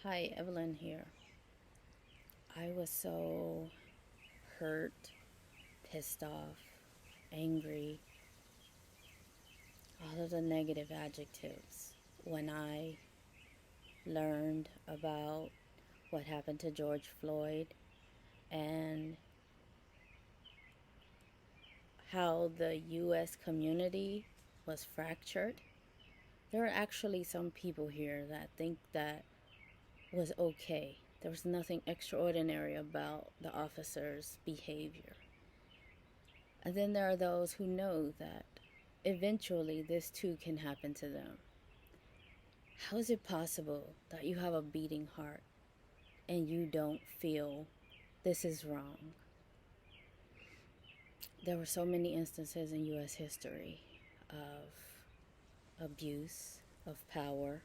Hi, Evelyn here. I was so hurt, pissed off, angry, all of the negative adjectives when I learned about what happened to George Floyd and how the U.S. community was fractured. There are actually some people here that think that was okay. There was nothing extraordinary about the officer's behavior. And then there are those who know that eventually this too can happen to them. How is it possible that you have a beating heart and you don't feel this is wrong? There were so many instances in U.S. history of abuse of power,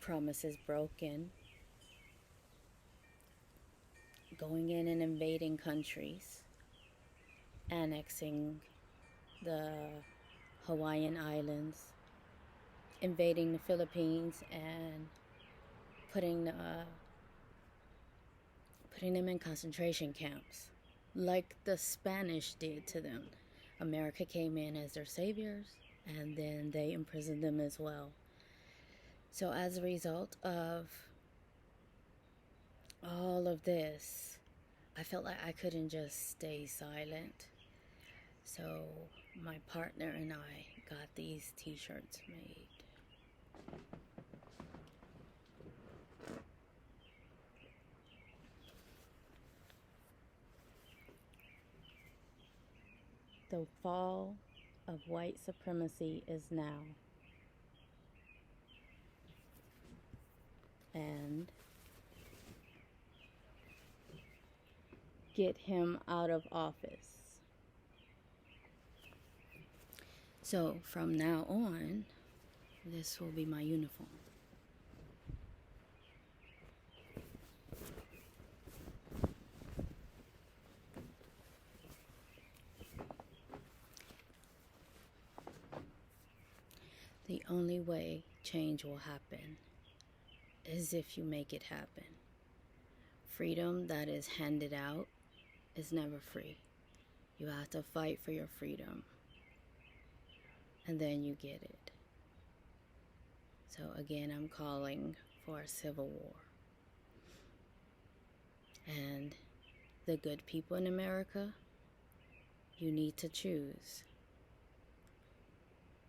promises broken, going in and invading countries, annexing the Hawaiian Islands, invading the Philippines, and putting them in concentration camps, like the Spanish did to them. America came in as their saviors, and then they imprisoned them as well. So as a result of all of this, I felt like I couldn't just stay silent. So my partner and I got these t-shirts made. The fall of white supremacy is now. And get him out of office. So from now on, this will be my uniform. The only way change will happen is if you make it happen. Freedom that is handed out is never free. You have to fight for your freedom, and then you get it. So again, I'm calling for a civil war. And the good people in America, you need to choose.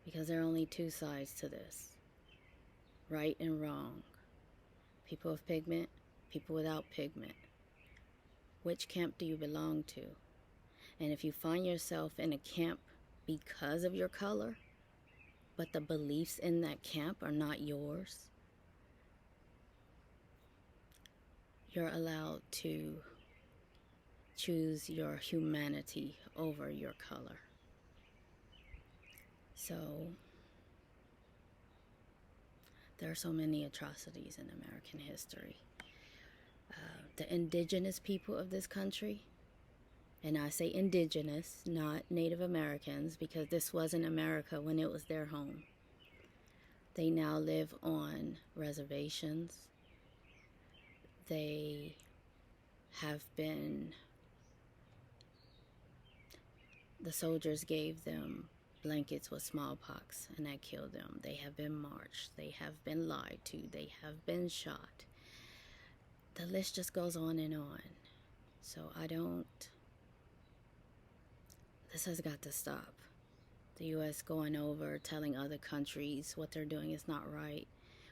Because there are only two sides to this. Right and wrong. People of pigment, people without pigment. Which camp do you belong to? And if you find yourself in a camp because of your color, but the beliefs in that camp are not yours, you're allowed to choose your humanity over your color. So there are so many atrocities in American history. The indigenous people of this country, and I say indigenous, not Native Americans, because this wasn't America when it was their home. They now live on reservations. They have been, the soldiers gave them blankets with smallpox, and that killed them. They have been marched. They have been lied to. They have been shot. The list just goes on and on. So this has got to stop. The U.S. going over, telling other countries what they're doing is not right,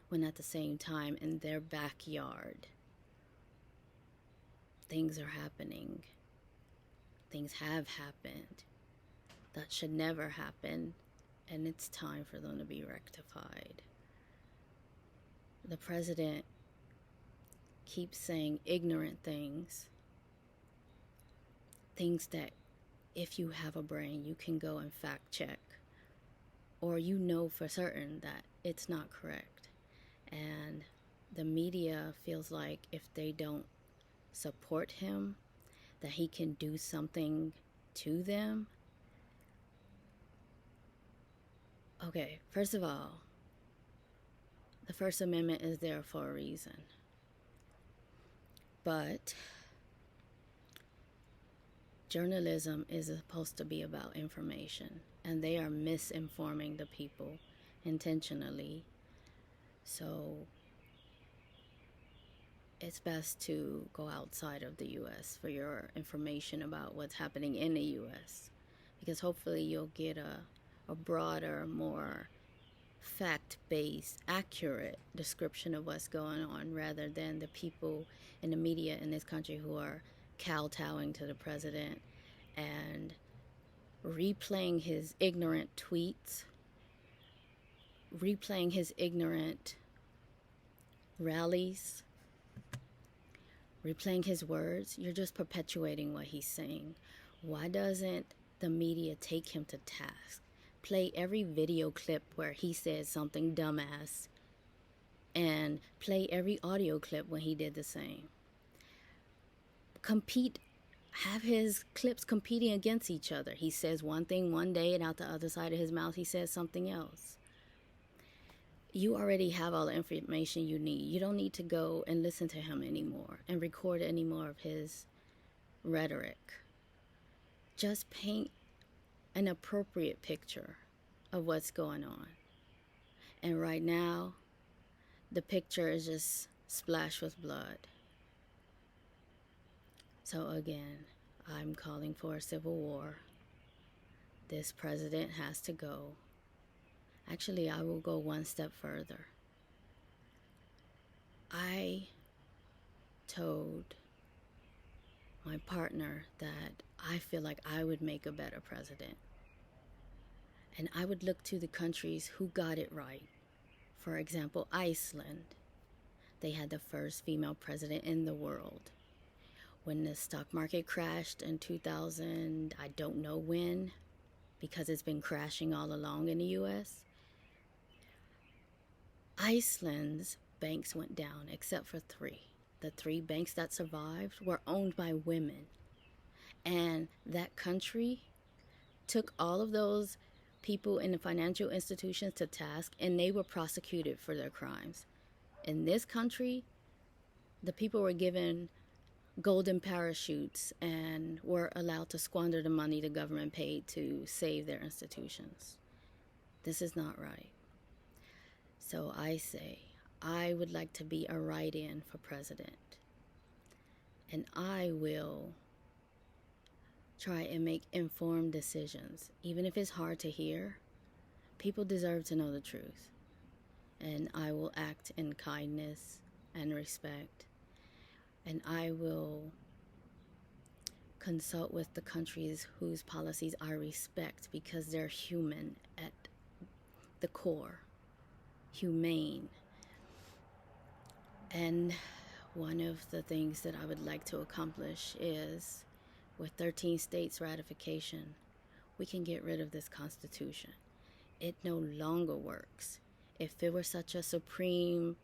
when at the same time in their backyard, things are happening. Things have happened that should never happen, and it's time for them to be rectified. The president keeps saying ignorant things that if you have a brain, you can go and fact check, or you know for certain that it's not correct. And the media feels like if they don't support him, that he can do something to them. Okay, first of all, the First Amendment is there for a reason. But journalism is supposed to be about information, and they are misinforming the people intentionally. So it's best to go outside of the U.S. for your information about what's happening in the U.S. because hopefully you'll get a broader, more fact-based, accurate description of what's going on rather than the people in the media in this country who are kowtowing to the president and replaying his ignorant tweets, replaying his ignorant rallies, replaying his words. You're just perpetuating what he's saying. Why doesn't the media take him to task? Play every video clip where he said something dumbass and play every audio clip when he did the same. Compete, have his clips competing against each other. He says one thing one day and out the other side of his mouth he says something else. You already have all the information you need. You don't need to go and listen to him anymore and record any more of his rhetoric. Just paint an appropriate picture of what's going on. And right now, the picture is just splashed with blood. So again, I'm calling for a civil war. This president has to go. Actually, I will go one step further. I told my partner that I feel like I would make a better president. And I would look to the countries who got it right. For example, Iceland. They had the first female president in the world. When the stock market crashed in 2000, I don't know when, because it's been crashing all along in the U.S., Iceland's banks went down except for 3. The 3 banks that survived were owned by women. And that country took all of those people in the financial institutions to task, and they were prosecuted for their crimes. In this country, the people were given golden parachutes and were allowed to squander the money the government paid to save their institutions. This is not right. So I say, I would like to be a write-in for president. And I will try and make informed decisions. Even if it's hard to hear, people deserve to know the truth. And I will act in kindness and respect. And I will consult with the countries whose policies I respect because they're human at the core. Humane. And one of the things that I would like to accomplish is, with 13 states' ratification, we can get rid of this Constitution. It no longer works. If it were such a supreme,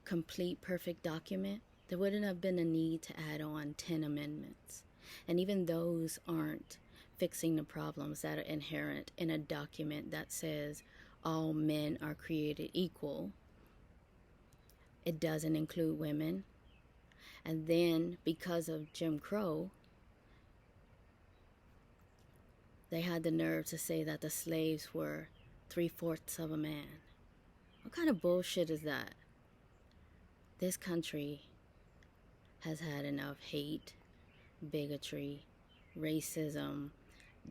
complete, perfect document, there wouldn't have been a need to add on 10 amendments. And even those aren't fixing the problems that are inherent in a document that says all men are created equal. It doesn't include women. And then, because of Jim Crow, they had the nerve to say that the slaves were 3/4 of a man. What kind of bullshit is that? This country has had enough hate, bigotry, racism,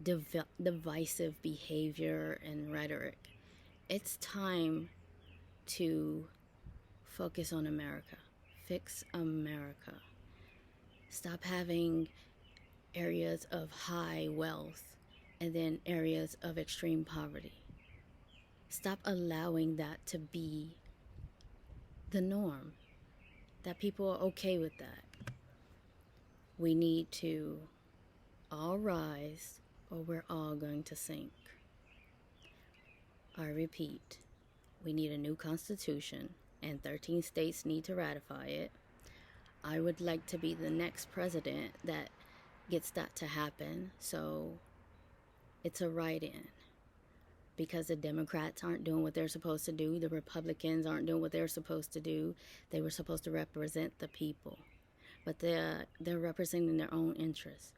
divisive behavior, and rhetoric. It's time to focus on America. Fix America. Stop having areas of high wealth and then areas of extreme poverty. Stop allowing that to be the norm, that people are okay with that. We need to all rise or we're all going to sink. I repeat, we need a new constitution and 13 states need to ratify it. I would like to be the next president that gets that to happen, so it's a write-in. Because the Democrats aren't doing what they're supposed to do, the Republicans aren't doing what they're supposed to do. They were supposed to represent the people. but they're representing their own interests.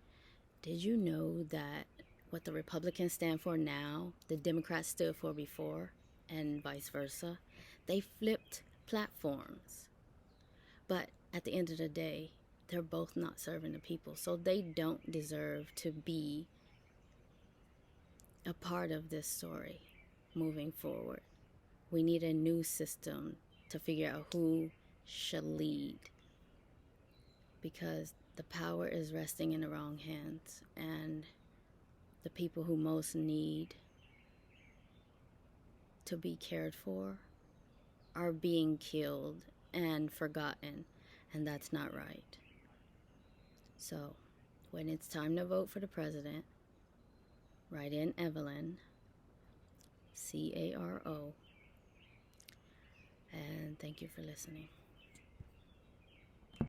Did you know that what the Republicans stand for now, the Democrats stood for before, and vice versa? They flipped platforms. But at the end of the day, they're both not serving the people, so they don't deserve to be a part of this story moving forward. We need a new system to figure out who should lead, because the power is resting in the wrong hands, and the people who most need to be cared for are being killed and forgotten, and that's not right. So when it's time to vote for the president, write in Evelyn, Caro, and thank you for listening.